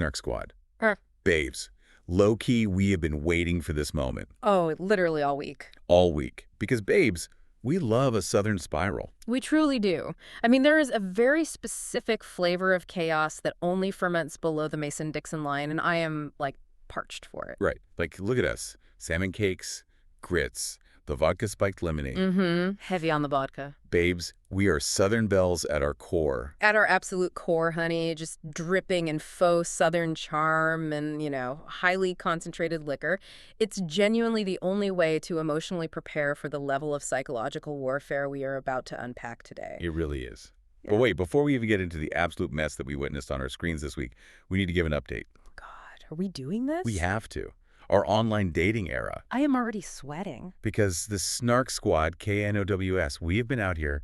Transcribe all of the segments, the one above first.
Snark Squad. Huh. Babes, low-key, we have been waiting for this moment. Oh, literally all week. All week. Because, babes, we love a Southern spiral. We truly do. I mean, there is a very specific flavor of chaos that only ferments below the Mason-Dixon line, and I am, like, parched for it. Right. Like, look at us. Salmon cakes, grits, the vodka-spiked lemonade. Mm-hmm. Heavy on the vodka. Babes, we are Southern belles at our core. At our absolute core, honey, just dripping in faux Southern charm and, highly concentrated liquor. It's genuinely the only way to emotionally prepare for the level of psychological warfare we are about to unpack today. It really is. Yeah. But wait, before we even get into the absolute mess that we witnessed on our screens this week, we need to give an update. God, are we doing this? We have to. Our online dating era. I am already sweating. Because the Snark Squad, KNOWS, we have been out here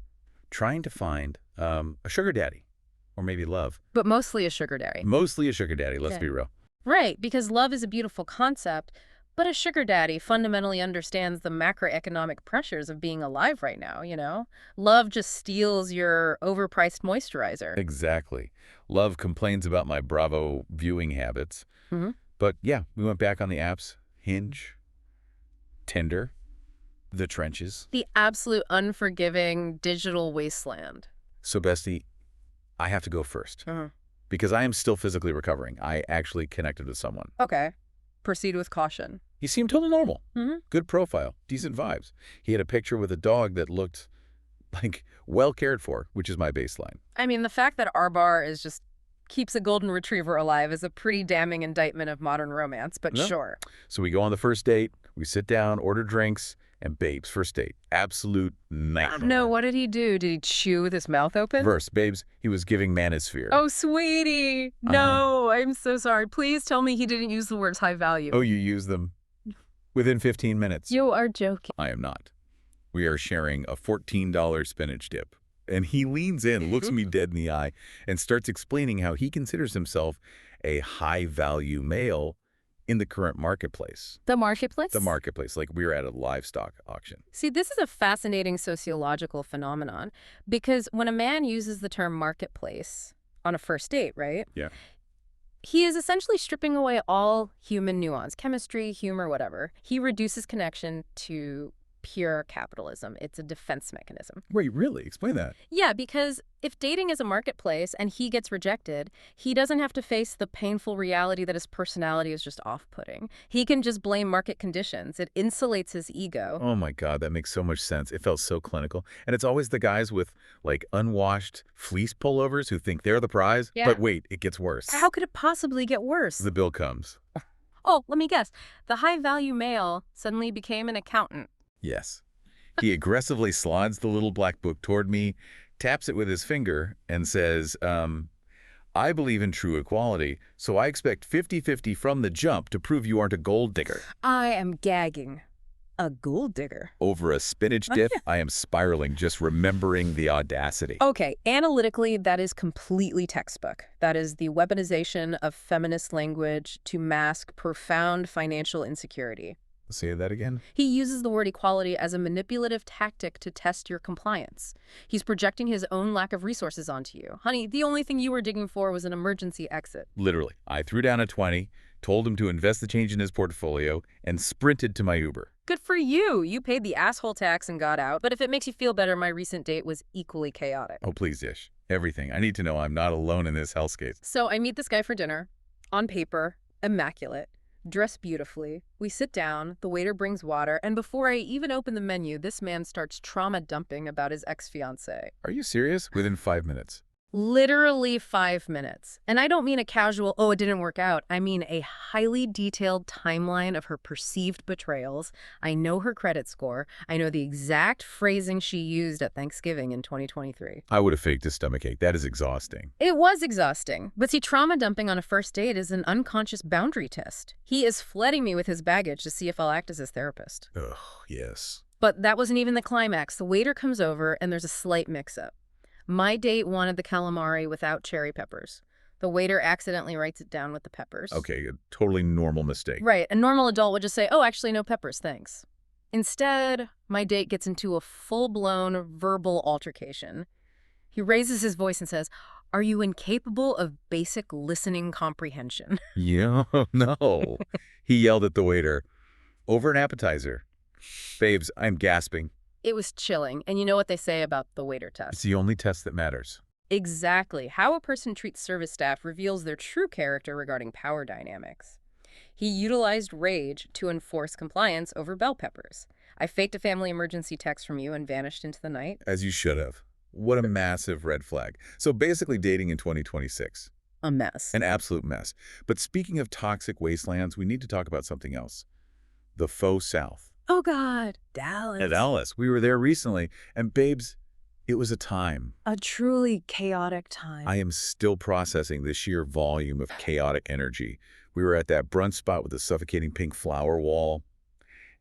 trying to find a sugar daddy. Or maybe love. But mostly a sugar daddy. Mostly a sugar daddy, let's be real. Right, because love is a beautiful concept, but a sugar daddy fundamentally understands the macroeconomic pressures of being alive right now, Love just steals your overpriced moisturizer. Exactly. Love complains about my Bravo viewing habits. Mm-hmm. But yeah, we went back on the apps. Hinge, Tinder, the trenches. The absolute unforgiving digital wasteland. So, bestie, I have to go first. Because I am still physically recovering. I actually connected with someone. Okay. Proceed with caution. He seemed totally normal. Mm-hmm. Good profile. Decent vibes. He had a picture with a dog that looked like well cared for, which is my baseline. I mean, the fact that our bar is just keeps a golden retriever alive is a pretty damning indictment of modern romance, but sure. So we go on the first date, we sit down, order drinks, and babes, first date. Absolute nightmare. No, what did he do? Did he chew with his mouth open? First, babes, he was giving manosphere. Oh, sweetie. No, I'm so sorry. Please tell me he didn't use the words high value. Oh, you used them within 15 minutes. You are joking. I am not. We are sharing a $14 spinach dip. And he leans in, looks me dead in the eye, and starts explaining how he considers himself a high-value male in the current marketplace. The marketplace? The marketplace, like we were at a livestock auction. See, this is a fascinating sociological phenomenon, because when a man uses the term marketplace on a first date, right? Yeah. He is essentially stripping away all human nuance, chemistry, humor, whatever. He reduces connection to pure capitalism. It's a defense mechanism. Wait, really? Explain that. Yeah, because if dating is a marketplace and he gets rejected, he doesn't have to face the painful reality that his personality is just off-putting. He can just blame market conditions. It insulates his ego. Oh my God, that makes so much sense. It felt so clinical. And it's always the guys with, like, unwashed fleece pullovers who think they're the prize. Yeah. But wait, it gets worse. How could it possibly get worse? The bill comes. Oh, let me guess. The high-value male suddenly became an accountant. Yes. He aggressively slides the little black book toward me, taps it with his finger, and says, I believe in true equality, so I expect 50-50 from the jump to prove you aren't a gold digger. I am gagging. A gold digger? Over a spinach dip, I am spiraling just remembering the audacity. Okay, analytically, that is completely textbook. That is the weaponization of feminist language to mask profound financial insecurity. Say that again? He uses the word equality as a manipulative tactic to test your compliance. He's projecting his own lack of resources onto you. Honey, the only thing you were digging for was an emergency exit. Literally. I threw down a 20, told him to invest the change in his portfolio, and sprinted to my Uber. Good for you. You paid the asshole tax and got out. But if it makes you feel better, my recent date was equally chaotic. Oh, please, Ish. Everything. I need to know I'm not alone in this hellscape. So I meet this guy for dinner. On paper, immaculate. Dressed beautifully. We sit down, the waiter brings water, and before I even open the menu, this man starts trauma dumping about his ex-fiancée. Are you serious? Within 5 minutes. Literally 5 minutes. And I don't mean a casual, oh, it didn't work out. I mean a highly detailed timeline of her perceived betrayals. I know her credit score. I know the exact phrasing she used at Thanksgiving in 2023. I would have faked a stomachache. That is exhausting. It was exhausting. But see, trauma dumping on a first date is an unconscious boundary test. He is flooding me with his baggage to see if I'll act as his therapist. Ugh, yes. But that wasn't even the climax. The waiter comes over and there's a slight mix-up. My date wanted the calamari without cherry peppers. The waiter accidentally writes it down with the peppers. Okay, a totally normal mistake. Right. A normal adult would just say, oh, actually, no peppers, thanks. Instead, my date gets into a full-blown verbal altercation. He raises his voice and says, Are you incapable of basic listening comprehension? Yeah, no. He yelled at the waiter. Over an appetizer. Babes, I'm gasping. It was chilling, and you know what they say about the waiter It's test. the only test that matters. Exactly. How a person treats service staff reveals their true character regarding power dynamics. He utilized rage to enforce compliance over bell peppers. I faked a family emergency text from you and vanished into the night. As you should have. What a massive red flag. So basically dating in 2026. A mess. An absolute mess. But speaking of toxic wastelands, we need to talk about something else. The faux South. Oh, God. Dallas. At Dallas. We were there recently. And babes, it was a time. A truly chaotic time. I am still processing the sheer volume of chaotic energy. We were at that brunch spot with the suffocating pink flower wall,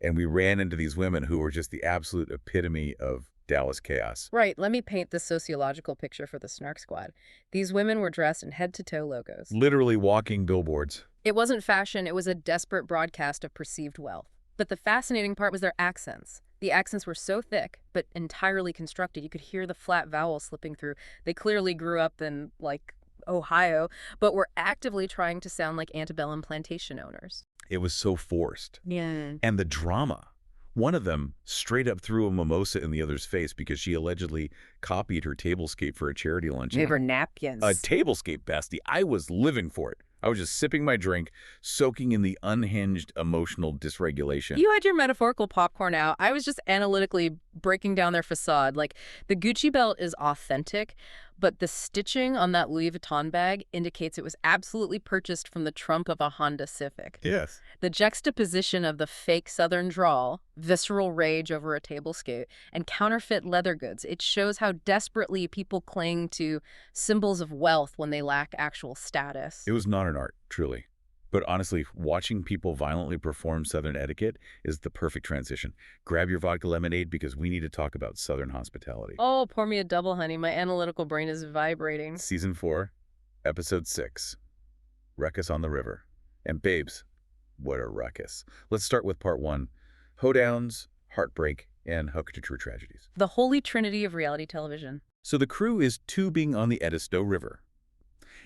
and we ran into these women who were just the absolute epitome of Dallas chaos. Right, let me paint this sociological picture for the Snark Squad. These women were dressed in head-to-toe logos. Literally walking billboards. It wasn't fashion, it was a desperate broadcast of perceived wealth. But the fascinating part was their accents. The accents were so thick, but entirely constructed. You could hear the flat vowels slipping through. They clearly grew up in, like, Ohio, but were actively trying to sound like antebellum plantation owners. It was so forced. Yeah. And the drama. One of them straight up threw a mimosa in the other's face because she allegedly copied her tablescape for a charity luncheon. They were napkins. A tablescape, bestie. I was living for it. I was just sipping my drink, soaking in the unhinged emotional dysregulation. You had your metaphorical popcorn out. I was just analytically breaking down their facade. Like, the Gucci belt is authentic, but the stitching on that Louis Vuitton bag indicates it was absolutely purchased from the trunk of a Honda Civic. Yes. The juxtaposition of the fake Southern drawl, visceral rage over a tablescape, and counterfeit leather goods, it shows how desperately people cling to symbols of wealth when they lack actual status. It was not an art, truly. But honestly, watching people violently perform Southern etiquette is the perfect transition. Grab your vodka lemonade because we need to talk about Southern hospitality. Oh, pour me a double, honey. My analytical brain is vibrating. Season 4, Episode 6, Ruckus on the River. And babes, what a ruckus. Let's start with part 1, hoedowns, heartbreak, and hooker-to-true tragedies. The holy trinity of reality television. So the crew is tubing on the Edisto River,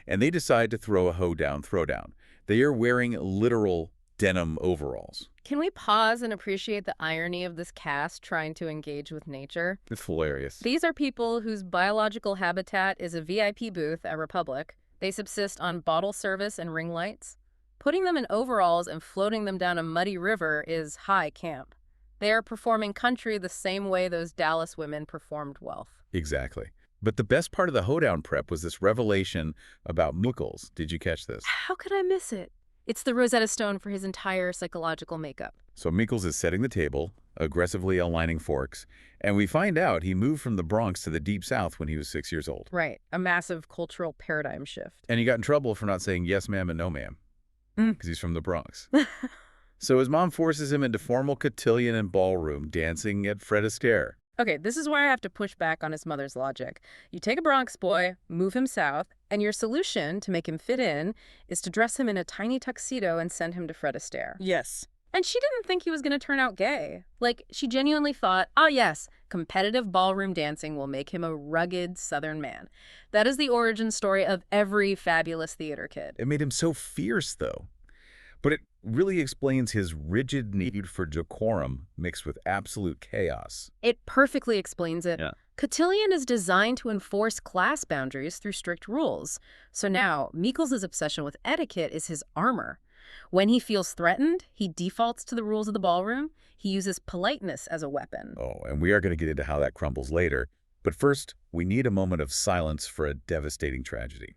and they decide to throw a hoedown throwdown. They are wearing literal denim overalls. Can we pause and appreciate the irony of this cast trying to engage with nature? It's hilarious. These are people whose biological habitat is a VIP booth at Republic. They subsist on bottle service and ring lights. Putting them in overalls and floating them down a muddy river is high camp. They are performing country the same way those Dallas women performed wealth. Exactly. But the best part of the hoedown prep was this revelation about Michols. Did you catch this? How could I miss it? It's the Rosetta Stone for his entire psychological makeup. So Michols is setting the table, aggressively aligning forks, and we find out he moved from the Bronx to the Deep South when he was 6 years old. Right, a massive cultural paradigm shift. And he got in trouble for not saying yes, ma'am, and no, ma'am, Mm. because he's from the Bronx. So his mom forces him into formal cotillion and ballroom dancing at Fred Astaire. Okay, this is where I have to push back on his mother's logic. You take a Bronx boy, move him south, and your solution to make him fit in is to dress him in a tiny tuxedo and send him to Fred Astaire. Yes. And she didn't think he was going to turn out gay. Like, she genuinely thought, oh yes, competitive ballroom dancing will make him a rugged Southern man. That is the origin story of every fabulous theater kid. It made him so fierce, though. But it really explains his rigid need for decorum mixed with absolute chaos. It perfectly explains it. Yeah. Cotillion is designed to enforce class boundaries through strict rules. So now, Michols' obsession with etiquette is his armor. When he feels threatened, he defaults to the rules of the ballroom. He uses politeness as a weapon. Oh, and we are going to get into how that crumbles later. But first, we need a moment of silence for a devastating tragedy.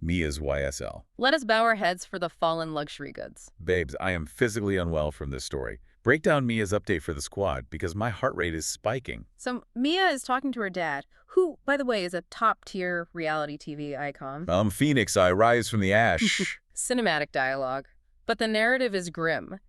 Mia's YSL. Let us bow our heads for the fallen luxury goods. Babes, I am physically unwell from this story. Break down Mia's update for the squad because my heart rate is spiking. So Mia is talking to her dad, who, by the way, is a top-tier reality TV icon. Phoenix, I rise from the ash. Cinematic dialogue. But the narrative is grim.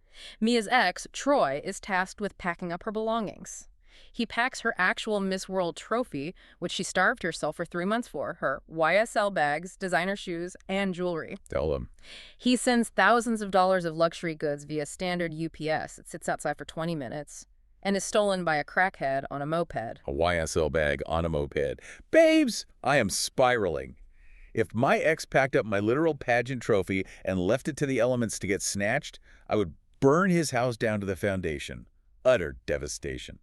Mia's ex, Troy, is tasked with packing up her belongings. He packs her actual Miss World trophy, which she starved herself for 3 months for, her YSL bags, designer shoes, and jewelry. Tell them. He sends thousands of dollars of luxury goods via standard UPS. It sits outside for 20 minutes and is stolen by a crackhead on a moped. A YSL bag on a moped. Babes, I am spiraling. If my ex packed up my literal pageant trophy and left it to the elements to get snatched, I would burn his house down to the foundation. Utter devastation.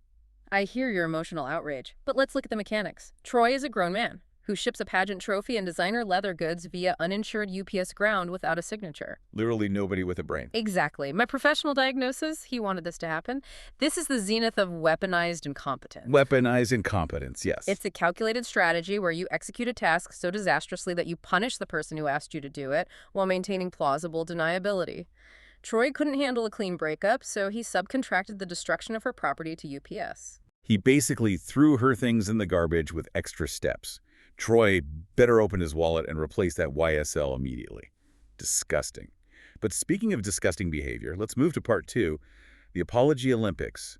I hear your emotional outrage, but let's look at the mechanics. Troy is a grown man who ships a pageant trophy and designer leather goods via uninsured UPS ground without a signature. Literally nobody with a brain. Exactly. My professional diagnosis, he wanted this to happen. This is the zenith of weaponized incompetence. Weaponized incompetence, yes. It's a calculated strategy where you execute a task so disastrously that you punish the person who asked you to do it while maintaining plausible deniability. Troy couldn't handle a clean breakup, so he subcontracted the destruction of her property to UPS. He basically threw her things in the garbage with extra steps. Troy better open his wallet and replace that YSL immediately. Disgusting. But speaking of disgusting behavior, let's move to part 2, the Apology Olympics.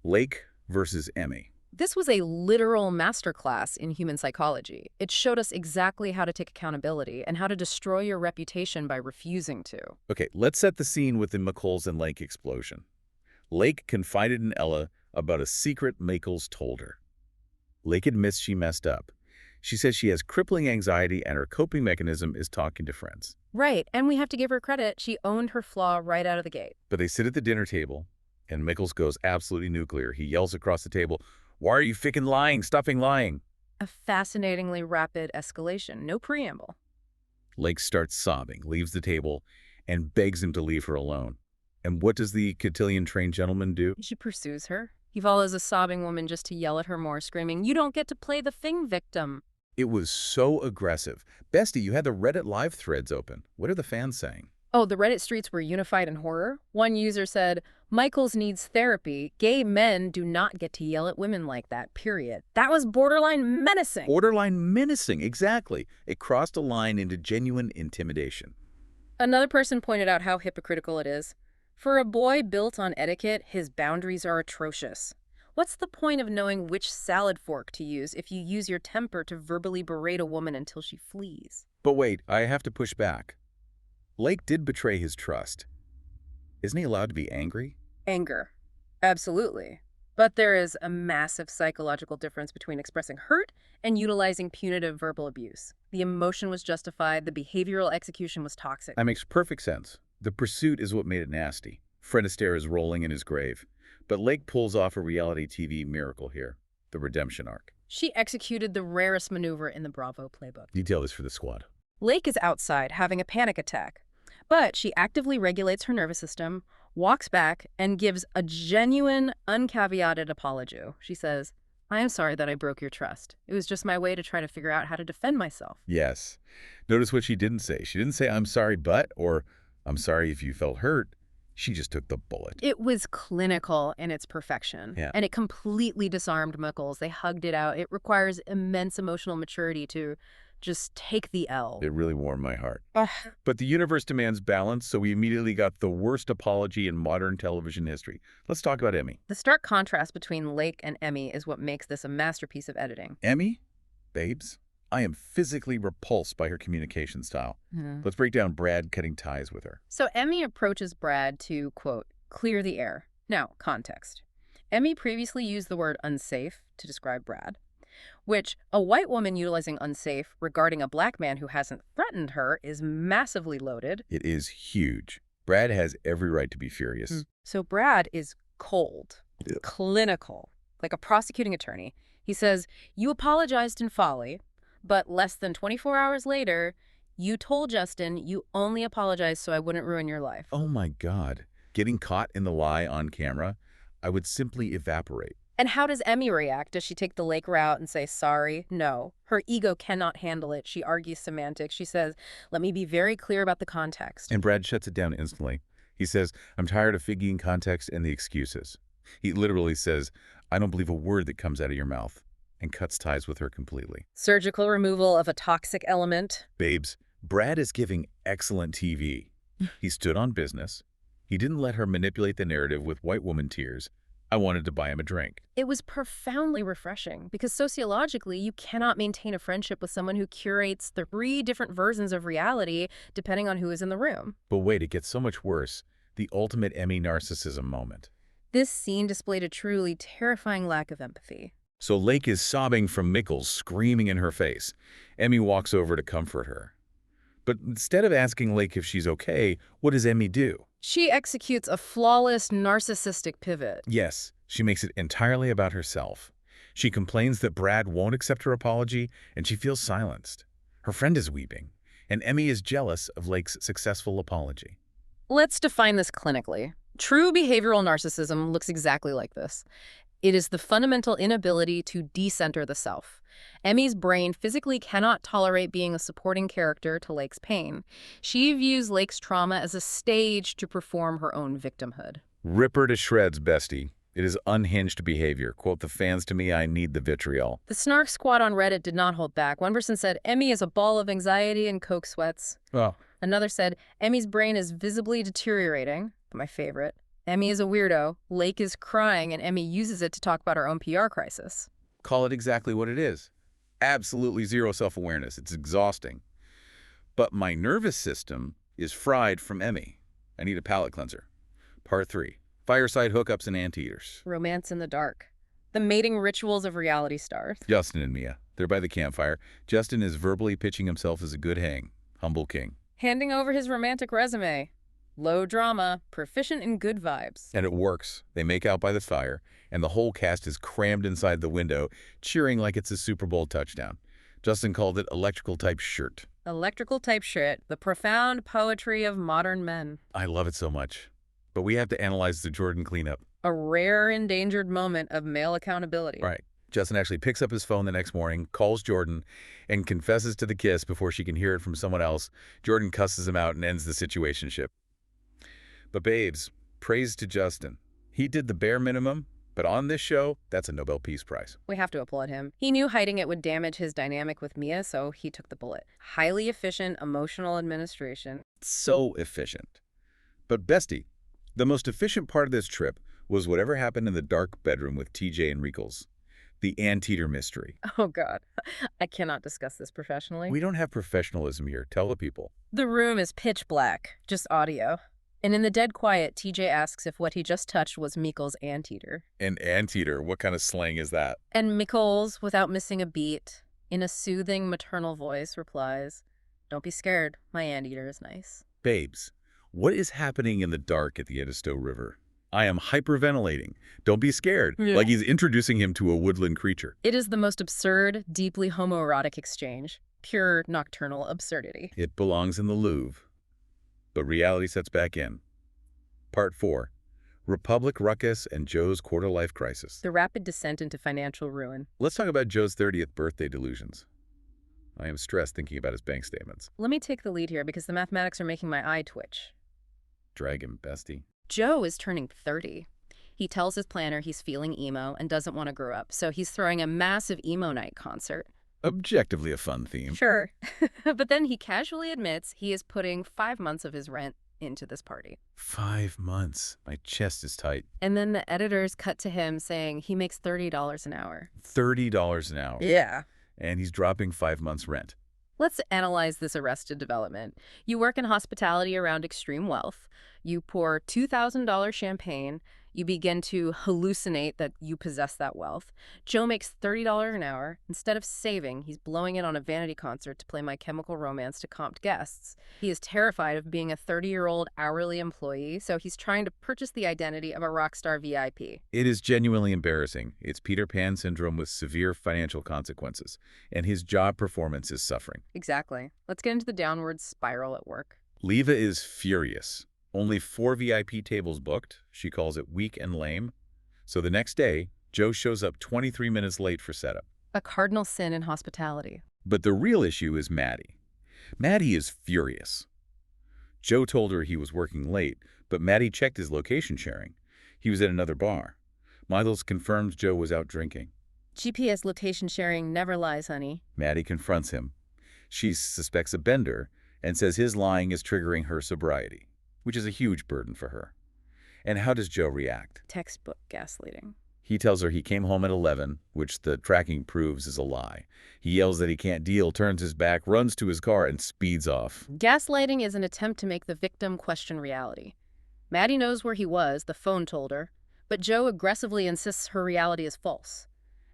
Lake versus Emmy. This was a literal masterclass in human psychology. It showed us exactly how to take accountability and how to destroy your reputation by refusing to. Okay, let's set the scene with the Michols and Lake explosion. Lake confided in Ella about a secret Michols told her. Lake admits she messed up. She says she has crippling anxiety and her coping mechanism is talking to friends. Right, and we have to give her credit. She owned her flaw right out of the gate. But they sit at the dinner table, and Michols goes absolutely nuclear. He yells across the table, "Why are you ficking lying? Stopping lying." A fascinatingly rapid escalation, no preamble. Lake starts sobbing, leaves the table, and begs him to leave her alone. And what does the cotillion-trained gentleman do? She pursues her. He follows a sobbing woman just to yell at her more, screaming, "You don't get to play the thing victim." It was so aggressive. Bestie, you had the Reddit live threads open. What are the fans saying? Oh, the Reddit streets were unified in horror. One user said, "Michols needs therapy. Gay men do not get to yell at women like that, period." That was borderline menacing. Borderline menacing, exactly. It crossed a line into genuine intimidation. Another person pointed out how hypocritical it is. For a boy built on etiquette, his boundaries are atrocious. What's the point of knowing which salad fork to use if you use your temper to verbally berate a woman until she flees? But wait, I have to push back. Lake did betray his trust. Isn't he allowed to be angry? Anger. Absolutely. But there is a massive psychological difference between expressing hurt and utilizing punitive verbal abuse. The emotion was justified, the behavioral execution was toxic. That makes perfect sense. The pursuit is what made it nasty. Fred Astaire is rolling in his grave. But Lake pulls off a reality TV miracle here, the redemption arc. She executed the rarest maneuver in the Bravo playbook. Detail this for the squad. Lake is outside having a panic attack, but she actively regulates her nervous system, walks back, and gives a genuine, uncaveated apology. She says, "I am sorry that I broke your trust. It was just my way to try to figure out how to defend myself." Yes. Notice what she didn't say. She didn't say, "I'm sorry, but," or "I'm sorry if you felt hurt." She just took the bullet. It was clinical in its perfection, Yeah. and it completely disarmed Michols. They hugged it out. It requires immense emotional maturity to just take the L. It really warmed my heart. Ugh. But the universe demands balance, so we immediately got the worst apology in modern television history. Let's talk about Emmy. The stark contrast between Lake and Emmy is what makes this a masterpiece of editing. Emmy? Babes? I am physically repulsed by her communication style. Let's break down Brad cutting ties with her. So Emmy approaches Brad to, quote, clear the air. Now, context. Emmy previously used the word unsafe to describe Brad, which a white woman utilizing unsafe regarding a black man who hasn't threatened her is massively loaded. It is huge. Brad has every right to be furious. So Brad is cold, clinical, like a prosecuting attorney. He says, "You apologized in folly, but less than 24 hours later, you told Justin you only apologized so I wouldn't ruin your life." Oh my God. Getting caught in the lie on camera, I would simply evaporate. And how does Emmy react? Does she take the Lake route and say sorry? No. Her ego cannot handle it. She argues semantics. She says, "Let me be very clear about the context." And Brad shuts it down instantly. He says, "I'm tired of figgying context and the excuses." He literally says, "I don't believe a word that comes out of your mouth," and cuts ties with her completely. Surgical removal of a toxic element. Babes, Brad is giving excellent TV. He stood on business. He didn't let her manipulate the narrative with white woman tears. I wanted to buy him a drink. It was profoundly refreshing because sociologically, you cannot maintain a friendship with someone who curates 3 different versions of reality depending on who is in the room. But wait, it gets so much worse. The ultimate Emmy narcissism moment. This scene displayed a truly terrifying lack of empathy. So Lake is sobbing from Michols, screaming in her face. Emmy walks over to comfort her. But instead of asking Lake if she's okay, what does Emmy do? She executes a flawless narcissistic pivot. Yes, she makes it entirely about herself. She complains that Brad won't accept her apology, and she feels silenced. Her friend is weeping, and Emmy is jealous of Lake's successful apology. Let's define this clinically. True behavioral narcissism looks exactly like this. It is the fundamental inability to decenter the self. Emmy's brain physically cannot tolerate being a supporting character to Lake's pain. She views Lake's trauma as a stage to perform her own victimhood. Rip her to shreds, bestie. It is unhinged behavior. Quote the fans to me, I need the vitriol. The Snark squad on Reddit did not hold back. One person said, Emmy is a ball of anxiety and coke sweats. Oh. Another said, Emmy's brain is visibly deteriorating. My favorite. Emmy is a weirdo. Lake is crying, and Emmy uses it to talk about her own PR crisis. Call it exactly what it is. Absolutely zero self-awareness. It's exhausting. But my nervous system is fried from Emmy. I need a palate cleanser. Part 3. Fireside hookups and anteaters. Romance in the dark. The mating rituals of reality stars. Justin and Mia. They're by the campfire. Justin is verbally pitching himself as a good hang. Humble king. Handing over his romantic resume. Low drama, proficient in good vibes. And it works. They make out by the fire, and the whole cast is crammed inside the window, cheering like it's a Super Bowl touchdown. Justin called it electrical-type shirt. Electrical-type shit. The profound poetry of modern men. I love it so much. But we have to analyze the Jordan cleanup. A rare, endangered moment of male accountability. Right. Justin actually picks up his phone the next morning, calls Jordan, and confesses to the kiss before she can hear it from someone else. Jordan cusses him out and ends the situationship. But babes, praise to Justin. He did the bare minimum, but on this show, that's a Nobel Peace Prize. We have to applaud him. He knew hiding it would damage his dynamic with Mia, so he took the bullet. Highly efficient emotional administration. So efficient. But bestie, the most efficient part of this trip was whatever happened in the dark bedroom with TJ and Michols. The anteater mystery. Oh, God. I cannot discuss this professionally. We don't have professionalism here. Tell the people. The room is pitch black, just audio. And in the dead quiet, TJ asks if what he just touched was Michols' anteater. An anteater? What kind of slang is that? And Michols, without missing a beat, in a soothing maternal voice, replies, "Don't be scared. My anteater is nice." Babes, what is happening in the dark at the Edisto River? I am hyperventilating. Don't be scared. Yeah. Like he's introducing him to a woodland creature. It is the most absurd, deeply homoerotic exchange. Pure nocturnal absurdity. It belongs in the Louvre. But reality sets back in. Part 4. Republic, Ruckus, and Joe's quarter-life crisis. The rapid descent into financial ruin. Let's talk about Joe's 30th birthday delusions. I am stressed thinking about his bank statements. Let me take the lead here because the mathematics are making my eye twitch. Drag him, bestie. Joe is turning 30. He tells his planner he's feeling emo and doesn't want to grow up, so he's throwing a massive emo night concert. Objectively a fun theme. Sure. But then he casually admits he is putting 5 months of his rent into this party. 5 months. My chest is tight. And then the editors cut to him saying he makes $30 an hour. $30 an hour. Yeah. And he's dropping 5 months' rent. Let's analyze this arrested development. You work in hospitality around extreme wealth. You pour $2,000 champagne. You begin to hallucinate that you possess that wealth. Joe makes $30 an hour. Instead of saving, he's blowing it on a vanity concert to play My Chemical Romance to comped guests. He is terrified of being a 30-year-old hourly employee, so he's trying to purchase the identity of a rock star VIP. It is genuinely embarrassing. It's Peter Pan syndrome with severe financial consequences, and his job performance is suffering. Exactly. Let's get into the downward spiral at work. Leva is furious. Only 4 VIP tables booked. She calls it weak and lame. So the next day, Joe shows up 23 minutes late for setup. A cardinal sin in hospitality. But the real issue is Maddi. Maddi is furious. Joe told her he was working late, but Maddi checked his location sharing. He was at another bar. Michols confirms Joe was out drinking. GPS location sharing never lies, honey. Maddi confronts him. She suspects a bender and says his lying is triggering her sobriety, which is a huge burden for her. And how does Joe react? Textbook gaslighting. He tells her he came home at 11, which the tracking proves is a lie. He yells that he can't deal, turns his back, runs to his car, and speeds off. Gaslighting is an attempt to make the victim question reality. Maddi knows where he was, the phone told her, but Joe aggressively insists her reality is false.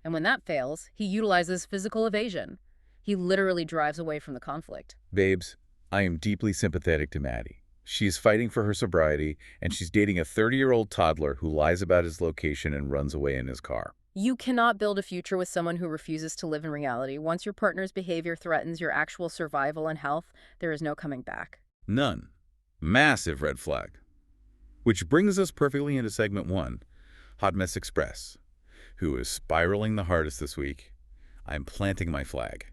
And when that fails, he utilizes physical evasion. He literally drives away from the conflict. Babes, I am deeply sympathetic to Maddi. She's fighting for her sobriety, and she's dating a 30-year-old toddler who lies about his location and runs away in his car. You cannot build a future with someone who refuses to live in reality. Once your partner's behavior threatens your actual survival and health, there is no coming back. None. Massive red flag. Which brings us perfectly into segment 1, Hot Mess Express. Who is spiraling the hardest this week? I'm planting my flag.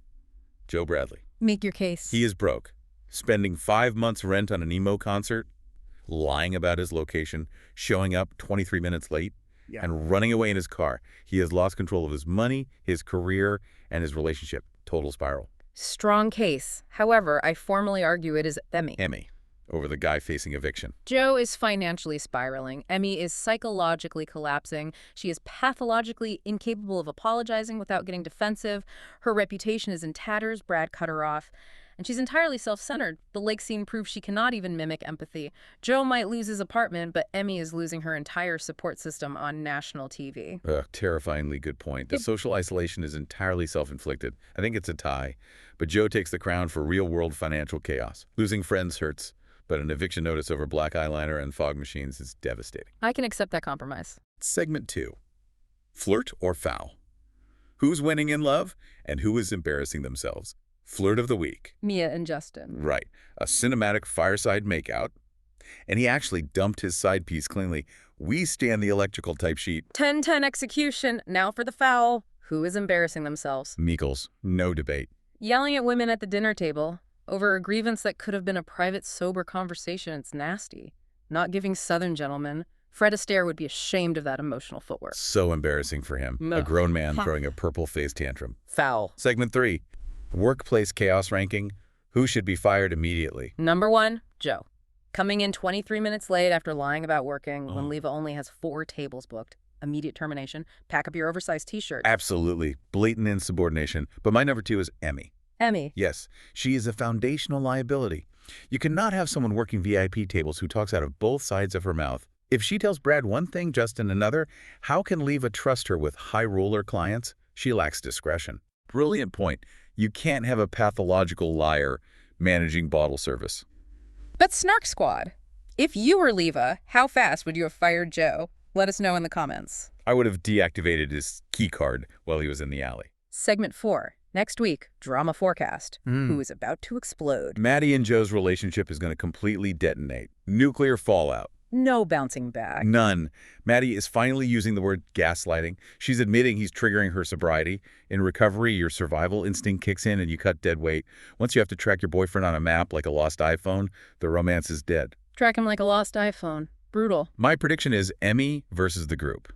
Joe Bradley. Make your case. He is broke, spending 5 months' rent on an emo concert, lying about his location, showing up 23 minutes late, and running away in his car. He has lost control of his money, his career, and his relationship. Total spiral. Strong case. However, I formally argue it is Emmy. Emmy, over the guy facing eviction. Joe is financially spiraling. Emmy is psychologically collapsing. She is pathologically incapable of apologizing without getting defensive. Her reputation is in tatters. Brad cut her off. And she's entirely self-centered. The lake scene proves she cannot even mimic empathy. Joe might lose his apartment, but Emmy is losing her entire support system on national TV. Terrifyingly good point. The social isolation is entirely self-inflicted. I think it's a tie. But Joe takes the crown for real-world financial chaos. Losing friends hurts, but an eviction notice over black eyeliner and fog machines is devastating. I can accept that compromise. Segment 2. Flirt or foul? Who's winning in love and who is embarrassing themselves? Flirt of the week. Mia and Justin. Right. A cinematic fireside makeout. And he actually dumped his side piece cleanly. We stand the electrical type sheet. 10-10 execution. Now for the foul. Who is embarrassing themselves? Michols. No debate. Yelling at women at the dinner table over a grievance that could have been a private, sober conversation. It's nasty. Not giving Southern gentlemen. Fred Astaire would be ashamed of that emotional footwork. So embarrassing for him. A grown man throwing a purple-faced tantrum. Foul. Segment 3. Workplace chaos ranking. Who should be fired immediately? Number 1, Joe. Coming in 23 minutes late after lying about working when Leva only has 4 tables booked. Immediate termination. Pack up your oversized t-shirt. Absolutely. Blatant insubordination. But my number 2 is Emmy. Emmy. Yes, she is a foundational liability. You cannot have someone working VIP tables who talks out of both sides of her mouth. If she tells Brad one thing, Justin another, how can Leva trust her with high-roller clients? She lacks discretion. Brilliant point. You can't have a pathological liar managing bottle service. But Snark Squad, if you were Leva, how fast would you have fired Joe? Let us know in the comments. I would have deactivated his key card while he was in the alley. Segment 4. Next week, drama forecast. Who is about to explode? Maddi and Joe's relationship is going to completely detonate. Nuclear fallout. No bouncing back. None. Maddi is finally using the word gaslighting. She's admitting he's triggering her sobriety. In recovery, your survival instinct kicks in and you cut dead weight. Once you have to track your boyfriend on a map like a lost iPhone, the romance is dead. Track him like a lost iPhone. Brutal. My prediction is Emmy versus the group.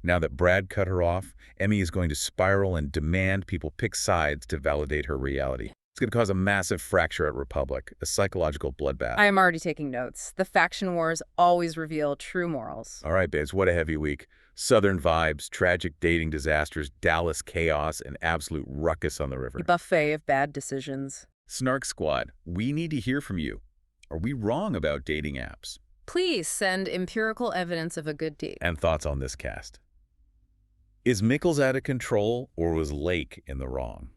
Now that Brad cut her off, Emmy is going to spiral and demand people pick sides to validate her reality. It's going to cause a massive fracture at Republic, a psychological bloodbath. I am already taking notes. The faction wars always reveal true morals. All right, babes, what a heavy week. Southern vibes, tragic dating disasters, Dallas chaos, and absolute ruckus on the river. A buffet of bad decisions. Snark Squad, we need to hear from you. Are we wrong about dating apps? Please send empirical evidence of a good deed. And thoughts on this cast. Is Michols out of control or was Lake in the wrong?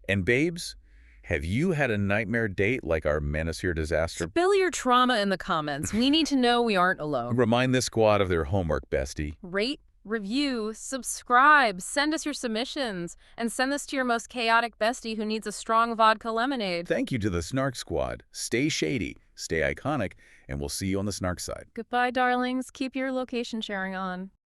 And babes, have you had a nightmare date like our Manosphere disaster? Spill your trauma in the comments. We need to know we aren't alone. Remind this squad of their homework, bestie. Rate, review, subscribe, send us your submissions, and send this to your most chaotic bestie who needs a strong vodka lemonade. Thank you to the Snark Squad. Stay shady, stay iconic, and we'll see you on the Snark side. Goodbye, darlings. Keep your location sharing on.